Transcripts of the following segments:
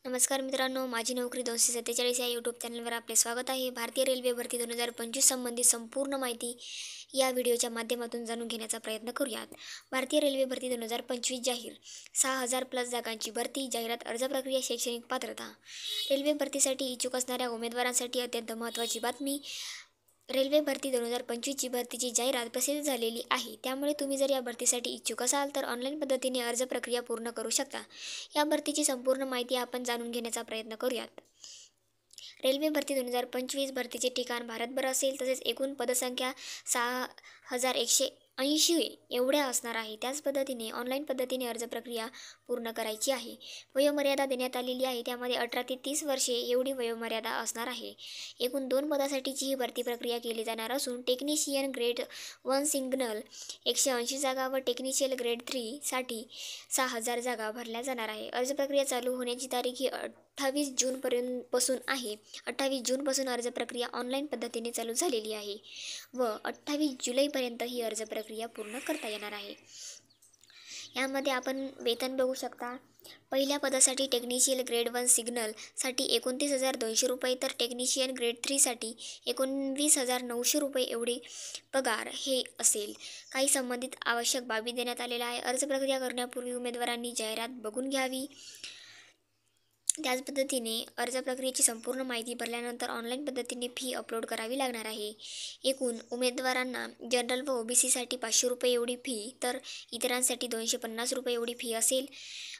नमस्कार मित्रांनो, माझी नोकरी 247 या यूट्यूब चॅनलवर आपले स्वागत आहे. भारतीय रेल्वे भरती 2025 संबंधी संपूर्ण माहिती या व्हिडिओच्या माध्यमातून जाणून घेण्याचा प्रयत्न करूयात. भारतीय रेल्वे भरती 2025 जाहीर 6,000+ जागांची भरती. जाहिरात अर्ज प्रक्रिया. शैक्षणिक पात्रता. रेल्वे भरतीसाठी इच्छुक असणाऱ्या उमेदवारांसाठी अत्यंत महत्त्वाची बातमी. रेल्वे भरती 2025ची भरतीची जाहिरात प्रसिद्ध झालेली आहे. त्यामुळे तुम्ही जर या भरतीसाठी इच्छुक असाल तर ऑनलाईन पद्धतीने अर्ज प्रक्रिया पूर्ण करू शकता. या भरतीची संपूर्ण माहिती आपण जाणून घेण्याचा प्रयत्न करूयात. रेल्वे भरती 2025 भरतीचे ठिकाण भारतभर असेल. तसेच एकूण पदसंख्या 6,180 एवढ्या असणार आहे. त्याच पद्धतीने ऑनलाईन पद्धतीने अर्ज प्रक्रिया पूर्ण करायची आहे. वयोमर्यादा देण्यात आलेली आहे. त्यामध्ये 18 ते 30 वर्षे एवढी वयोमर्यादा असणार आहे. एकूण 2 पदासाठीची ही भरती प्रक्रिया केली जाणार असून टेक्निशियन ग्रेड 1 सिग्नल 180 जागा व टेक्निशियल ग्रेड 3 साठी 6,000 जागा भरल्या जाणार आहे. अर्ज प्रक्रिया चालू होण्याची तारीख ही 28 जूनपासून आहे. 28 जूनपासून अर्ज प्रक्रिया ऑनलाईन पद्धतीने चालू झालेली आहे व 28 जुलैपर्यंत ही अर्ज प्रक्रिया पूर्ण करता येणार आहे. यामध्ये आपण वेतन बघू शकता. पहिल्या पदासाठी टेक्निशियल ग्रेड 1 सिग्नल साठी 29,200 रुपये तर टेक्निशियन ग्रेड 3 साठी 19,900 रुपये एवढे पगार हे असेल. काही संबंधित आवश्यक बाबी देण्यात आलेल्या आहे. अर्ज प्रक्रिया करण्यापूर्वी उमेदवारांनी जाहिरात बघून घ्यावी. त्याच पद्धतीने अर्ज प्रक्रियेची संपूर्ण माहिती भरल्यानंतर ऑनलाईन पद्धतीने फी अपलोड करावी लागणार आहे. एकूण उमेदवारांना जनरल व ओबीसीसाठी 500 रुपये एवढी फी तर इतरांसाठी 250 रुपये एवढी फी असेल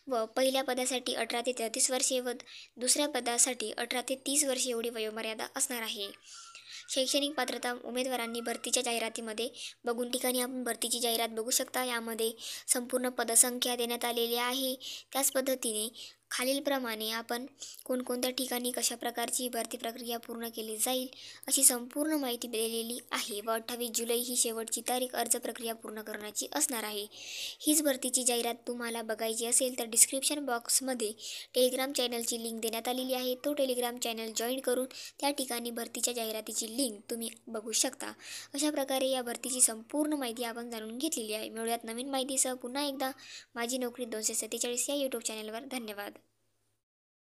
व पहिल्या पदासाठी 18 ते 33 वर्षे व दुसऱ्या पदासाठी 18 ते 30 वर्षे एवढी वयोमर्यादा असणार आहे. शैक्षणिक पात्रता उमेदवारांनी भरतीच्या जाहिरातीमध्ये बघून ठिकाणी आपण भरतीची जाहिरात बघू शकता. यामध्ये संपूर्ण पदसंख्या देण्यात आलेली आहे. त्याच पद्धतीने खालीलप्रमाणे आपण कोणकोणत्या ठिकाणी कशा प्रकारची भरती प्रक्रिया पूर्ण केली जाईल अशी संपूर्ण माहिती दिलेली आहे व 28 जुलै ही शेवटची तारीख अर्ज प्रक्रिया पूर्ण करण्याची असणार आहे. हीच भरतीची जाहिरात तुम्हाला बघायची असेल तर डिस्क्रिप्शन बॉक्समध्ये टेलिग्राम चॅनलची लिंक देण्यात आलेली आहे. तो टेलिग्राम चॅनल जॉईन करून त्या ठिकाणी भरतीच्या जाहिरातीची लिंक तुम्ही बघू शकता. अशा प्रकारे या भरतीची संपूर्ण माहिती आपण जाणून घेतलेली आहे. मिळूयात नवीन माहितीसह पुन्हा एकदा. माझी नोकरी 247 या यूट्यूब चॅनलवर. धन्यवाद.